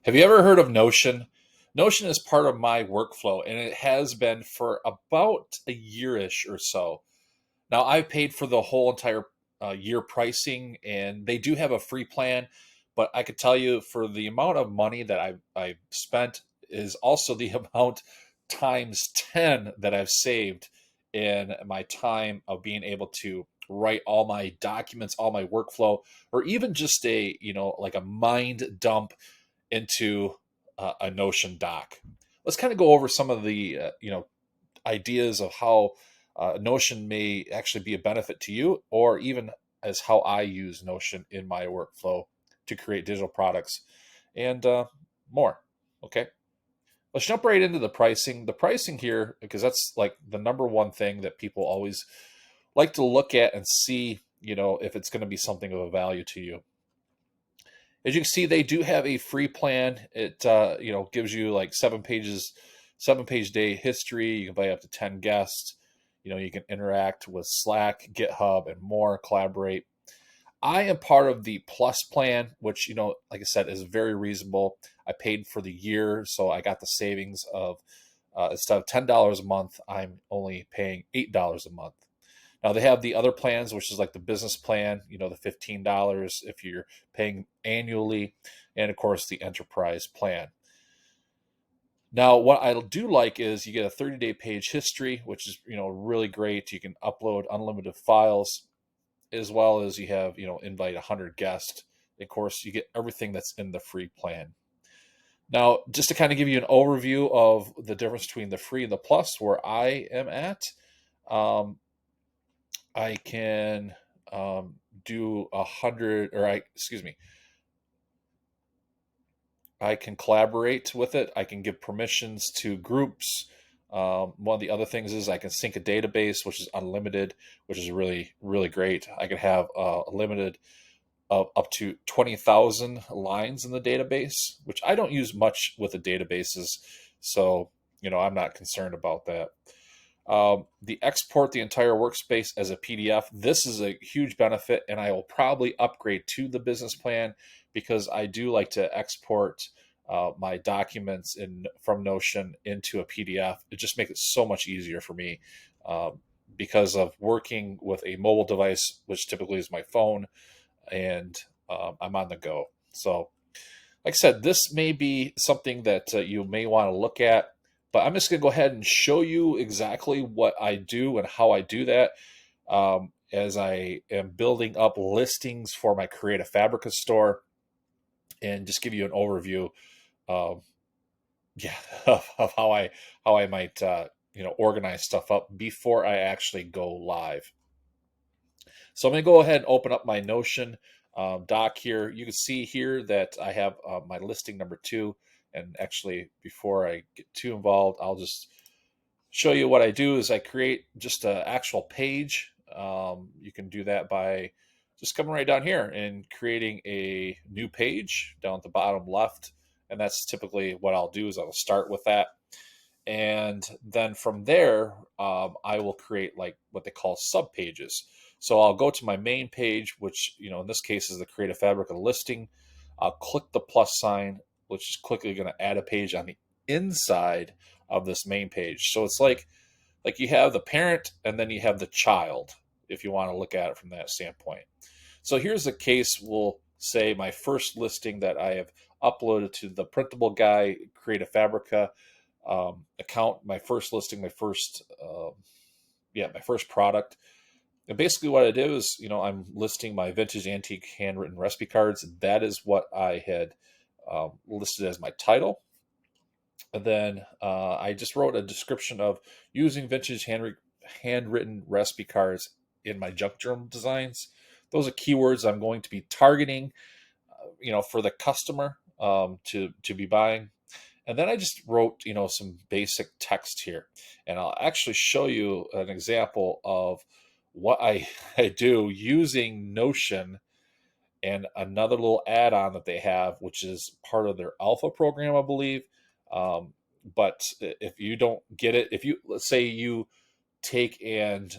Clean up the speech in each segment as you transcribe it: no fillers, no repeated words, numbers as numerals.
Have you ever heard of Notion? Notion is part of my workflow, and it has been for about a year-ish or so. Now, I've paid for the whole entire year pricing, and they do have a free plan, but I could tell you for the amount of money that I've spent is also the amount times 10 that I've saved in my time of being able to write all my documents, all my workflow, or even just like a mind dump into a Notion doc. Let's kind of go over some of the ideas of how Notion may actually be a benefit to you, or even as how I use Notion in my workflow to create digital products and more. Okay, let's jump right into the pricing. The pricing here, because that's like the number one thing that people always like to look at and see, if it's going to be something of a value to you. As you can see, they do have a free plan. It gives you like 7-page day history. You can buy up to 10 guests. You can interact with Slack, GitHub, and more. Collaborate. I am part of the Plus plan, which like I said, is very reasonable. I paid for the year, so I got the savings of instead of $10 a month, I'm only paying $8 a month. Now they have the other plans, which is like the business plan, the $15 if you're paying annually, and of course the enterprise plan. Now, what I do like is you get a 30-day page history, which is really great. You can upload unlimited files, as well as you have invite 100 guests. Of course, you get everything that's in the free plan. Now, just to kind of give you an overview of the difference between the free and the plus, where I am at. I can do 100, I can collaborate with it. I can give permissions to groups. One of the other things is I can sync a database, which is unlimited, which is really, really great. I can have a limited of up to 20,000 lines in the database, which I don't use much with the databases. So, I'm not concerned about that. The export the entire workspace as a PDF. This is a huge benefit, and I will probably upgrade to the business plan because I do like to export my documents from Notion into a PDF. It just makes it so much easier for me because of working with a mobile device, which typically is my phone, and I'm on the go. So, like I said, this may be something that you may want to look at. But I'm just going to go ahead and show you exactly what I do and how I do that as I am building up listings for my Creative Fabrica store, and just give you an overview, of how I might organize stuff up before I actually go live. So I'm going to go ahead and open up my Notion doc here. You can see here that I have my listing number 2. And actually, before I get too involved, I'll just show you what I do is I create just an actual page. You can do that by just coming right down here and creating a new page down at the bottom left. And that's typically what I'll do is I'll start with that. And then from there, I will create like what they call sub pages. So I'll go to my main page, which, in this case is the Creative Fabrica listing. I'll click the plus sign, which is quickly going to add a page on the inside of this main page. So it's like you have the parent and then you have the child, if you want to look at it from that standpoint. So here's the case. We'll say my first listing that I have uploaded to the Printable Guy Creative Fabrica account. My first listing, my first product. And basically what I do is, I'm listing my vintage antique handwritten recipe cards. That is what I had listed as my title. And then I just wrote a description of using vintage handwritten recipe cards in my junk journal designs. Those are keywords I'm going to be targeting, for the customer to be buying. And then I just wrote, some basic text here. And I'll actually show you an example of what I do using Notion and another little add-on that they have, which is part of their alpha program, I believe. But if you don't get it, let's say you take and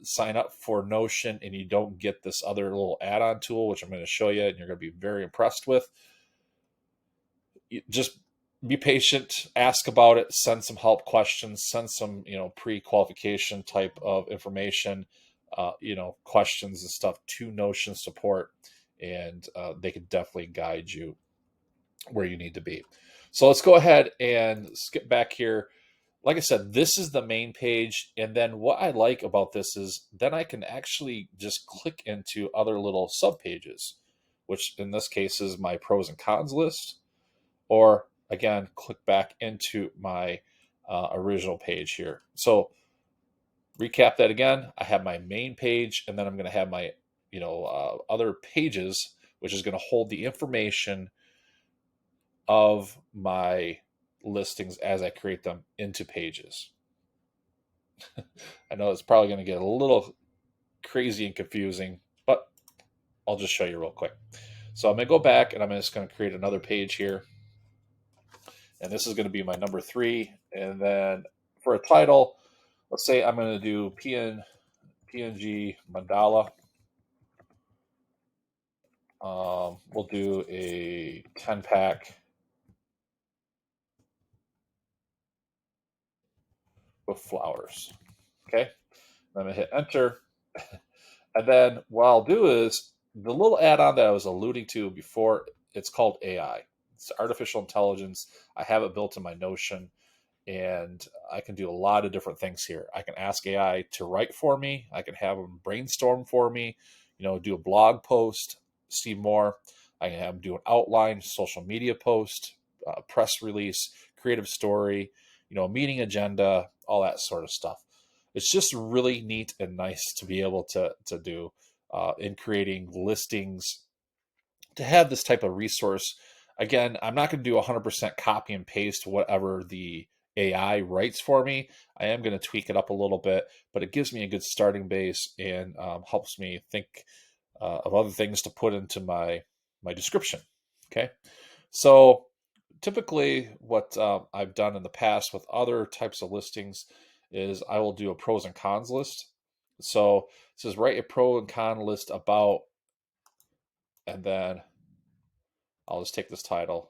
sign up for Notion and you don't get this other little add-on tool, which I'm going to show you and you're going to be very impressed with, just be patient, ask about it, send some help questions, send some, pre-qualification type of information, questions and stuff to Notion support, and they can definitely guide you where you need to be. So let's go ahead and skip back here. Like I said, this is the main page. And then what I like about this is then I can actually just click into other little sub pages, which in this case is my pros and cons list. Or again, click back into my original page here. So recap that again. I have my main page, and then I'm going to have my other pages, which is going to hold the information of my listings as I create them into pages. I know it's probably going to get a little crazy and confusing, but I'll just show you real quick. So I'm going to go back and I'm just going to create another page here. And this is going to be my number 3. And then for a title, let's say I'm going to do PNG mandala. We'll do a 10-pack with flowers. Okay. I'm going to hit enter. And then what I'll do is the little add-on that I was alluding to before, it's called AI. It's artificial intelligence. I have it built in my Notion, and I can do a lot of different things here. I can ask AI to write for me. I can have them brainstorm for me, do a blog post, see more. I can have them do an outline, social media post, press release, creative story, meeting agenda, all that sort of stuff. It's just really neat and nice to be able to do in creating listings, to have this type of resource. Again, I'm not going to do 100% copy and paste whatever the AI writes for me. I am going to tweak it up a little bit, but it gives me a good starting base and helps me think of other things to put into my description. Okay, so typically what I've done in the past with other types of listings is I will do a pros and cons list. So it says write a pro and con list about, and then I'll just take this title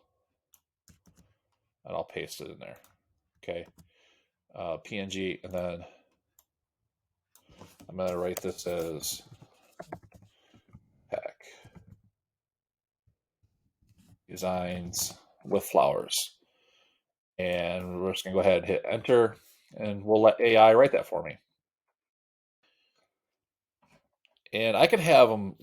and I'll paste it in there. Okay, PNG, and then I'm going to write this as pack designs with flowers. And we're just going to go ahead and hit enter, and we'll let AI write that for me. And I can have them,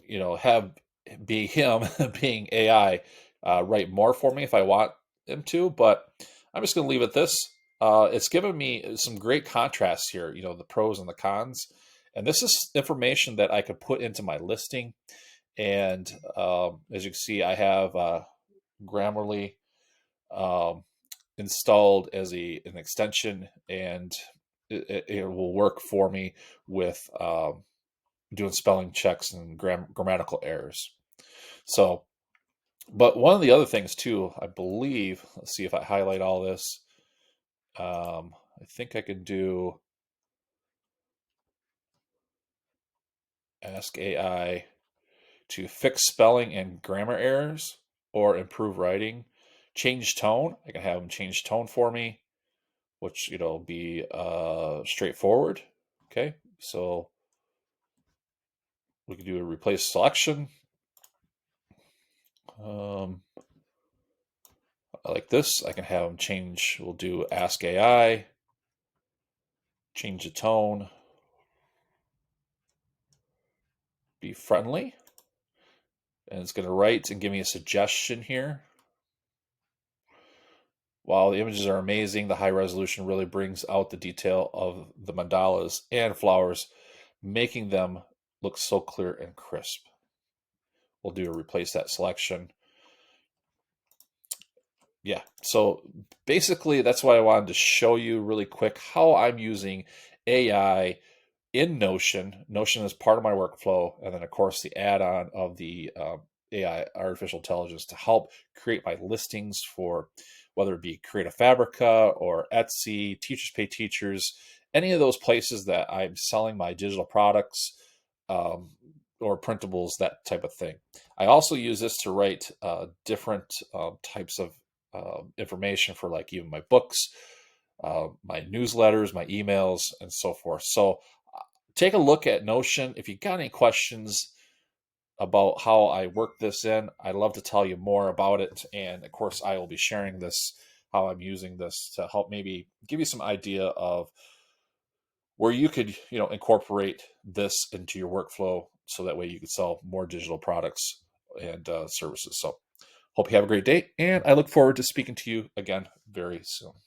be him being AI write more for me if I want him to, but I'm just going to leave it this. It's given me some great contrasts here, the pros and the cons. And this is information that I could put into my listing. And as you can see, I have Grammarly installed as an extension, and it will work for me with doing spelling checks and grammatical errors. So, but one of the other things too, I believe, let's see if I highlight all this. I think I could do ask AI to fix spelling and grammar errors or improve writing. Change tone. I can have them change tone for me, which be straightforward. Okay, so we can do a replace selection. Like this, I can have them change. We'll do ask AI, change the tone, be friendly, and it's going to write and give me a suggestion here. While the images are amazing, the high resolution really brings out the detail of the mandalas and flowers, making them look so clear and crisp. We'll do a replace that selection. Yeah, so basically that's why I wanted to show you really quick how I'm using AI in Notion. Notion is part of my workflow, and then of course the add-on of the AI, artificial intelligence, to help create my listings for whether it be Create a Fabrica or Etsy, Teachers Pay Teachers, any of those places that I'm selling my digital products, or printables, that type of thing. I also use this to write different types of information for like even my books, my newsletters, my emails, and so forth. So take a look at Notion. If you got any questions about how I work this in, I'd love to tell you more about it. And of course, I will be sharing this, how I'm using this to help maybe give you some idea of where you could, incorporate this into your workflow so that way you could sell more digital products and services. So hope you have a great day, and I look forward to speaking to you again very soon.